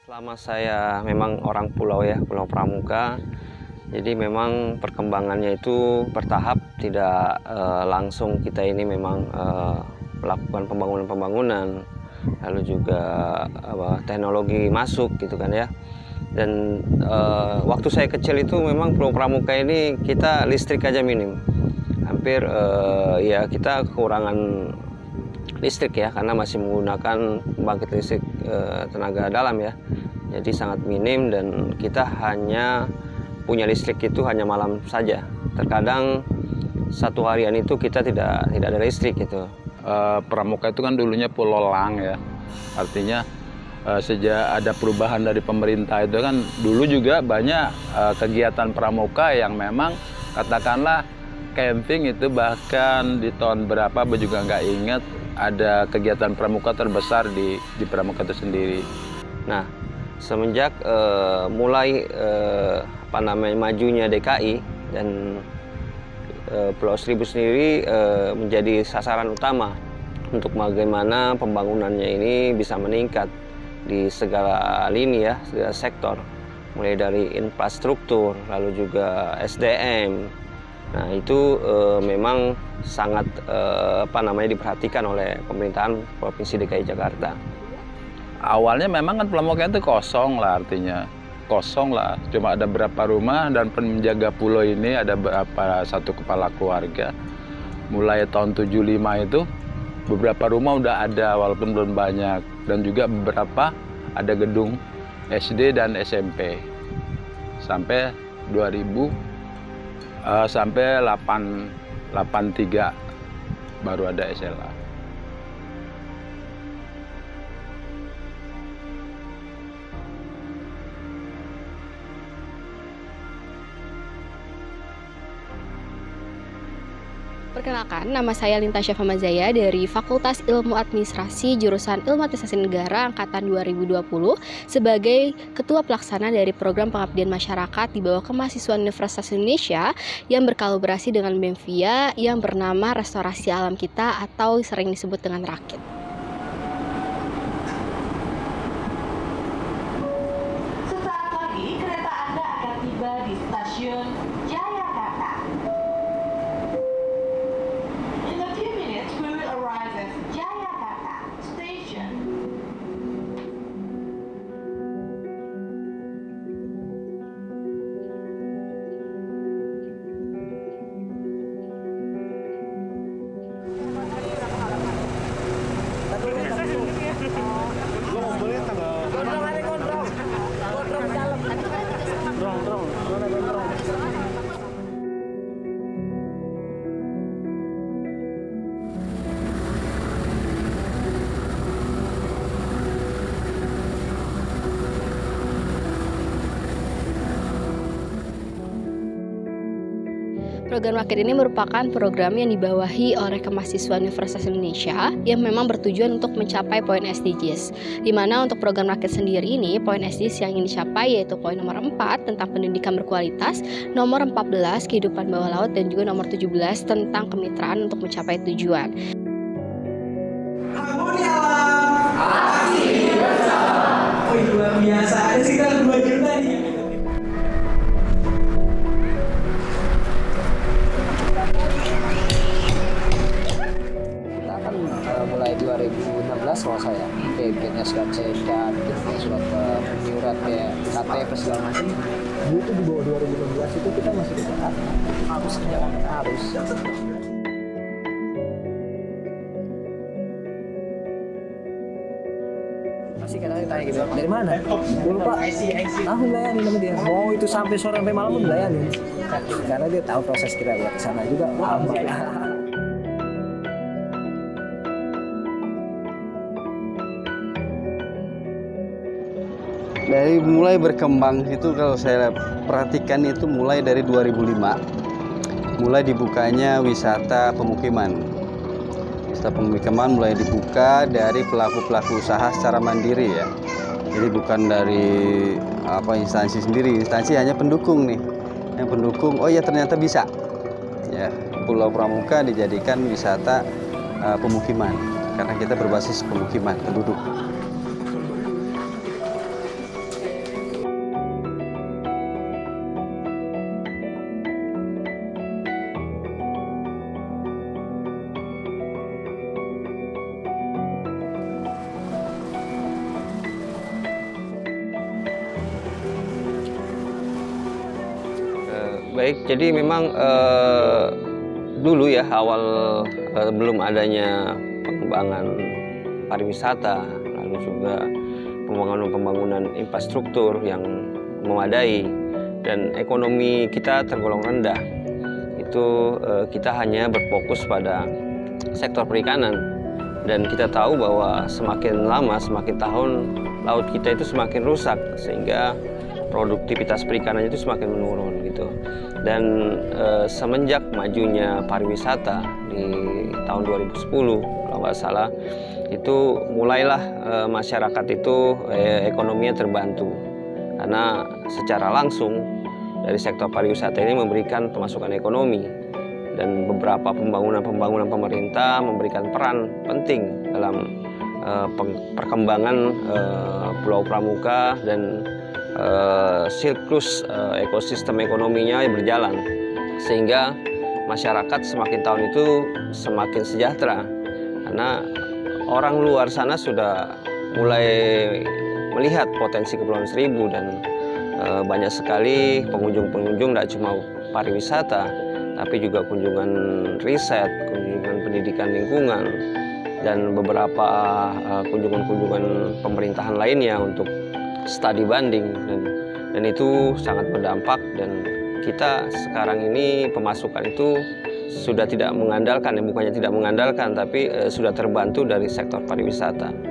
Selama saya memang orang pulau ya, Pulau Pramuka, jadi memang perkembangannya itu bertahap, tidak langsung kita ini memang melakukan pembangunan, lalu juga teknologi masuk gitu kan ya. Dan waktu saya kecil itu memang Pulau Pramuka ini kita listrik aja minim, hampir ya kita kekurangan listrik ya, karena masih menggunakan pembangkit listrik tenaga dalam ya, jadi sangat minim dan kita hanya punya listrik itu hanya malam saja. Terkadang satu harian itu kita tidak ada listrik gitu. Pramuka itu kan dulunya Pulau Lang ya, artinya sejak ada perubahan dari pemerintah itu kan dulu juga banyak kegiatan pramuka yang memang katakanlah camping itu, bahkan di tahun berapa aku juga nggak ingat, ada kegiatan pramuka terbesar di Pramuka itu sendiri. Nah, semenjak mulai majunya DKI dan Pulau Seribu sendiri menjadi sasaran utama untuk bagaimana pembangunannya ini bisa meningkat di segala lini ya, segala sektor, mulai dari infrastruktur, lalu juga SDM. Nah itu memang sangat diperhatikan oleh pemerintahan Provinsi DKI Jakarta. Awalnya memang kan Pramuka itu kosong lah, artinya kosong lah, cuma ada berapa rumah dan penjaga pulau ini ada satu kepala keluarga. Mulai tahun 75 itu beberapa rumah udah ada walaupun belum banyak, dan juga beberapa ada gedung SD dan SMP sampai 2000 sampai 83 baru ada SLA. Perkenalkan, nama saya Linta Syafa Mazaya dari Fakultas Ilmu Administrasi jurusan Ilmu Administrasi Negara Angkatan 2020 sebagai Ketua Pelaksana dari Program Pengabdian Masyarakat di bawah Kemahasiswaan Universitas Indonesia yang berkolaborasi dengan BEMVIA yang bernama Restorasi Alam Kita atau sering disebut dengan RAKIT. Sesaat lagi kereta Anda akan tiba di stasiun Jayakarta. Jayakarta Station. Program RAKIT ini merupakan program yang dibawahi oleh Kemahasiswaan Universitas Indonesia yang memang bertujuan untuk mencapai poin SDGs. Di mana untuk program RAKIT sendiri ini, poin SDGs yang ingin dicapai yaitu poin nomor 4 tentang pendidikan berkualitas, nomor 14 kehidupan bawah laut, dan juga nomor 17 tentang kemitraan untuk mencapai tujuan. Harmoni alam, aksi bersama. Oh, luar biasa, ada sekitar 2 juta nih. Mulai 2016 kalau saya bikinnya surat cedak, bikinnya surat menyurat kayak KTP segala macam. Itu di bawah 2016 itu kita masih di Jakarta, harus ke Jakarta, harus. Masih kadang ditanya gitu, dari mana? Gue lupa. Aku dilayani sama dia. Mau itu sampai sore sampai malam pun dilayani. Karena dia tahu proses kita buat kesana juga lama. Dari mulai berkembang itu kalau saya perhatikan itu mulai dari 2005, mulai dibukanya wisata pemukiman. Wisata pemukiman mulai dibuka dari pelaku-pelaku usaha secara mandiri ya. Jadi bukan dari instansi sendiri, instansi hanya pendukung nih. Yang pendukung, oh ya ternyata bisa. Ya, Pulau Pramuka dijadikan wisata pemukiman karena kita berbasis pemukiman penduduk. Baik, jadi memang dulu ya awal belum adanya pengembangan pariwisata, lalu juga pembangunan infrastruktur yang memadai dan ekonomi kita tergolong rendah. Itu kita hanya berfokus pada sektor perikanan, dan kita tahu bahwa semakin lama, semakin tahun laut kita itu semakin rusak, sehingga produktivitas perikanan itu semakin menurun gitu. Dan semenjak majunya pariwisata di tahun 2010 kalau nggak salah, itu mulailah masyarakat itu ekonominya terbantu, karena secara langsung dari sektor pariwisata ini memberikan pemasukan ekonomi, dan beberapa pembangunan pemerintah memberikan peran penting dalam perkembangan Pulau Pramuka, dan siklus ekosistem ekonominya berjalan, sehingga masyarakat semakin tahun itu semakin sejahtera, karena orang luar sana sudah mulai melihat potensi Kepulauan Seribu, dan banyak sekali pengunjung-pengunjung, tidak cuma pariwisata, tapi juga kunjungan riset, kunjungan pendidikan lingkungan, dan beberapa kunjungan-kunjungan pemerintahan lainnya untuk studi banding, dan itu sangat berdampak. Dan kita sekarang ini pemasukan itu sudah tidak mengandalkan, bukannya tidak mengandalkan, tapi sudah terbantu dari sektor pariwisata.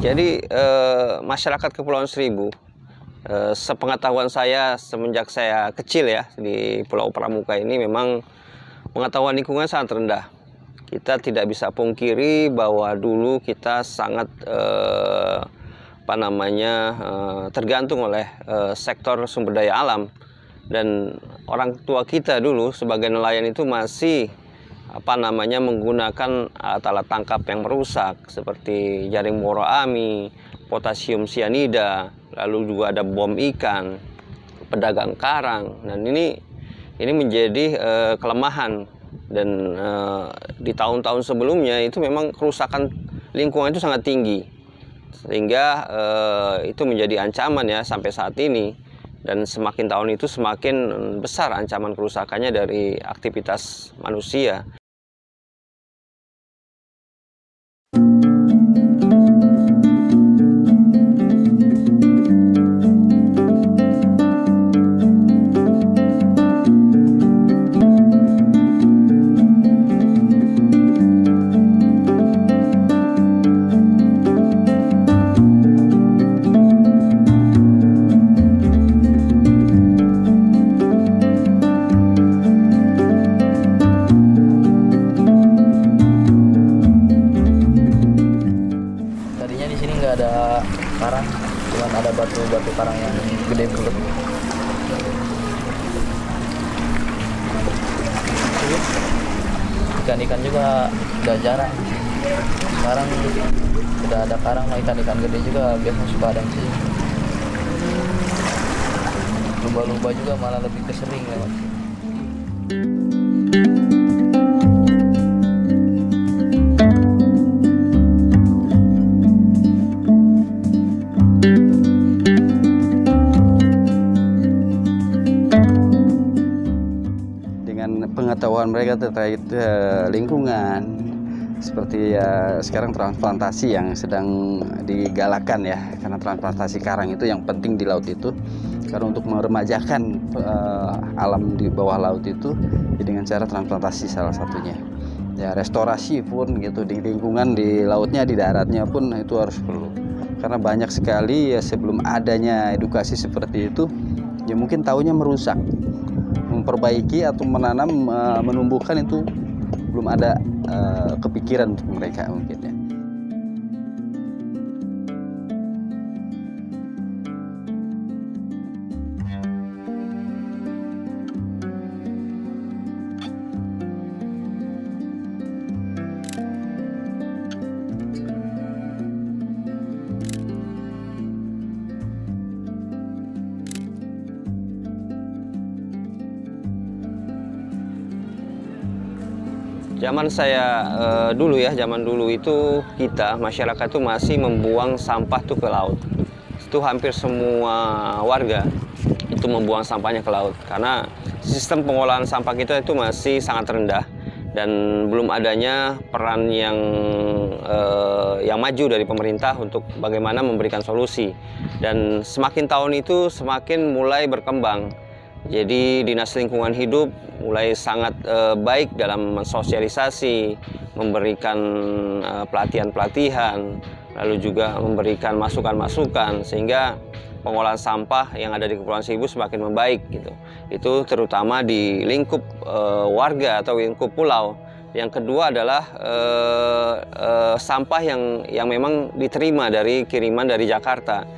Jadi masyarakat Kepulauan Seribu, sepengetahuan saya semenjak saya kecil ya di Pulau Pramuka ini, memang pengetahuan lingkungan sangat rendah. Kita tidak bisa pungkiri bahwa dulu kita sangat tergantung oleh sektor sumber daya alam, dan orang tua kita dulu sebagai nelayan itu masih menggunakan alat-alat tangkap yang merusak seperti jaring boroami, potasium sianida, lalu juga ada bom ikan, pedagang karang. Dan ini menjadi kelemahan, dan di tahun-tahun sebelumnya itu memang kerusakan lingkungan itu sangat tinggi, sehingga itu menjadi ancaman ya sampai saat ini. Dan semakin tahun itu semakin besar ancaman kerusakannya dari aktivitas manusia. Karang, cuman ada batu karang yang gede bulat. Ikan-ikan juga udah jarang. Sekarang udah ada karang, ikan-ikan gede juga biasanya suka ada sih. Lumba-lumba juga malah lebih kesering lewat. Pengetahuan mereka terkait lingkungan, seperti sekarang transplantasi yang sedang digalakan ya, karena transplantasi karang itu yang penting di laut itu, karena untuk meremajakan alam di bawah laut itu ya, dengan cara transplantasi salah satunya ya, restorasi pun gitu di lingkungan, di lautnya, di daratnya pun itu harus perlu, Karena banyak sekali ya sebelum adanya edukasi seperti itu, ya mungkin taunya merusak, memperbaiki atau menanam, menumbuhkan itu belum ada kepikiran untuk mereka mungkin ya. Zaman saya zaman dulu itu kita masyarakat itu masih membuang sampah tuh ke laut. Itu hampir semua warga itu membuang sampahnya ke laut karena sistem pengolahan sampah kita itu masih sangat rendah dan belum adanya peran yang maju dari pemerintah untuk bagaimana memberikan solusi. Dan semakin tahun itu semakin mulai berkembang. Jadi Dinas Lingkungan Hidup mulai sangat baik dalam mensosialisasi, memberikan pelatihan-pelatihan, lalu juga memberikan masukan-masukan sehingga pengolahan sampah yang ada di Kepulauan Seribu semakin membaik gitu. Itu terutama di lingkup warga atau lingkup pulau. Yang kedua adalah sampah yang memang diterima dari kiriman dari Jakarta.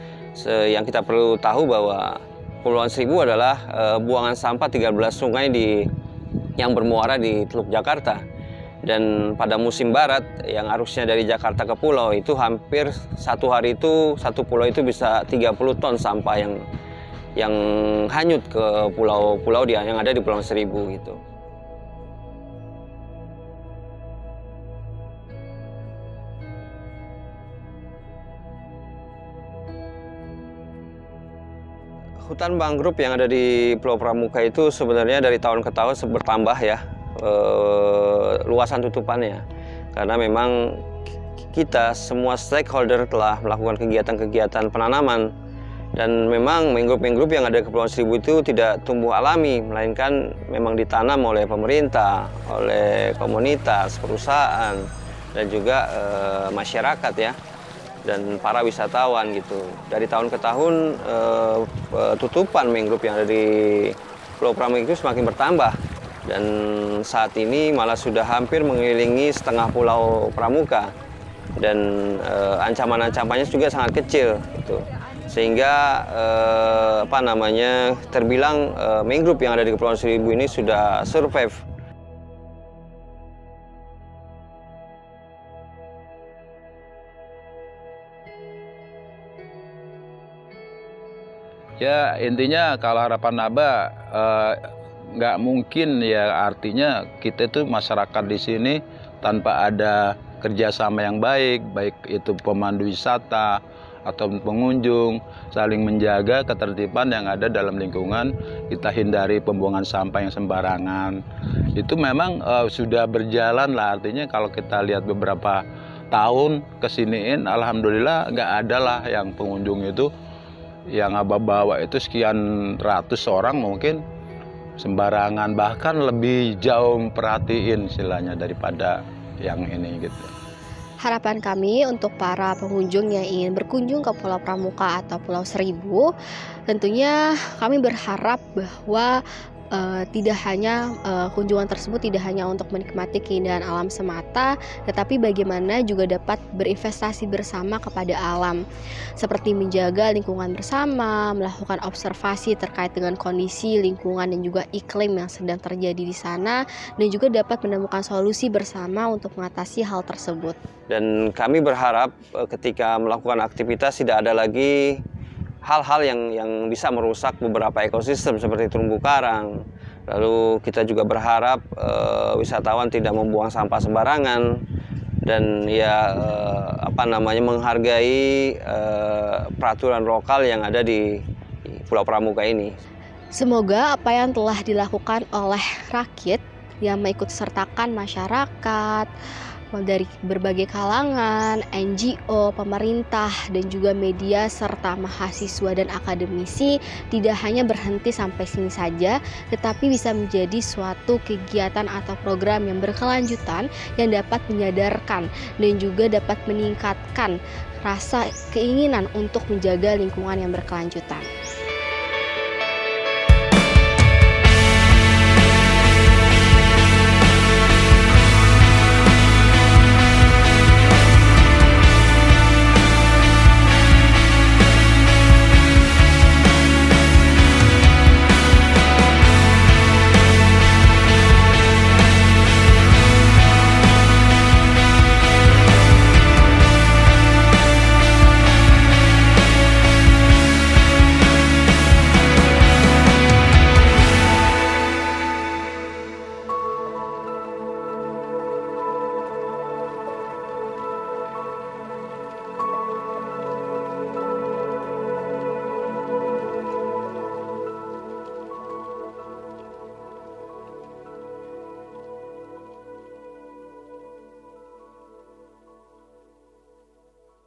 Yang kita perlu tahu bahwa Kepulauan Seribu adalah buangan sampah 13 sungai yang bermuara di Teluk Jakarta. Dan pada musim barat yang arusnya dari Jakarta ke pulau itu hampir satu hari itu satu pulau itu bisa 30 ton sampah yang hanyut ke pulau-pulau yang ada di Kepulauan Seribu gitu. Hutan mangrove yang ada di Pulau Pramuka itu sebenarnya dari tahun ke tahun bertambah ya luasan tutupannya. Karena memang kita semua stakeholder telah melakukan kegiatan-kegiatan penanaman dan memang mangrove-mangrove yang ada di Kepulauan Seribu itu tidak tumbuh alami, melainkan memang ditanam oleh pemerintah, oleh komunitas, perusahaan dan juga masyarakat ya. Dan para wisatawan gitu. Dari tahun ke tahun tutupan mangrove yang ada di Pulau Pramuka itu semakin bertambah dan saat ini malah sudah hampir mengelilingi setengah Pulau Pramuka dan ancaman-ancamannya juga sangat kecil gitu. Sehingga terbilang mangrove yang ada di Kepulauan Seribu ini sudah survive. Ya intinya kalau harapan Aba nggak mungkin ya, artinya kita itu masyarakat di sini tanpa ada kerjasama yang baik itu pemandu wisata atau pengunjung, saling menjaga ketertiban yang ada dalam lingkungan, kita hindari pembuangan sampah yang sembarangan. Itu memang sudah berjalan lah, artinya kalau kita lihat beberapa tahun kesiniin, alhamdulillah nggak ada lah yang pengunjung itu yang Abah bawa itu sekian ratus orang mungkin sembarangan, bahkan lebih jauh memperhatiin istilahnya daripada yang ini gitu. Harapan kami untuk para pengunjung yang ingin berkunjung ke Pulau Pramuka atau Pulau Seribu, tentunya kami berharap bahwa tidak hanya kunjungan tersebut tidak hanya untuk menikmati keindahan alam semata, tetapi bagaimana juga dapat berinvestasi bersama kepada alam, seperti menjaga lingkungan bersama, melakukan observasi terkait dengan kondisi lingkungan dan juga iklim yang sedang terjadi di sana, dan juga dapat menemukan solusi bersama untuk mengatasi hal tersebut. Dan kami berharap ketika melakukan aktivitas tidak ada lagi hal-hal yang bisa merusak beberapa ekosistem seperti terumbu karang. Lalu kita juga berharap wisatawan tidak membuang sampah sembarangan dan menghargai peraturan lokal yang ada di Pulau Pramuka ini. Semoga apa yang telah dilakukan oleh rakyat yang mengikut sertakan masyarakat, dari berbagai kalangan, NGO, pemerintah, dan juga media serta mahasiswa dan akademisi tidak hanya berhenti sampai sini saja, tetapi bisa menjadi suatu kegiatan atau program yang berkelanjutan yang dapat menyadarkan dan juga dapat meningkatkan rasa keinginan untuk menjaga lingkungan yang berkelanjutan.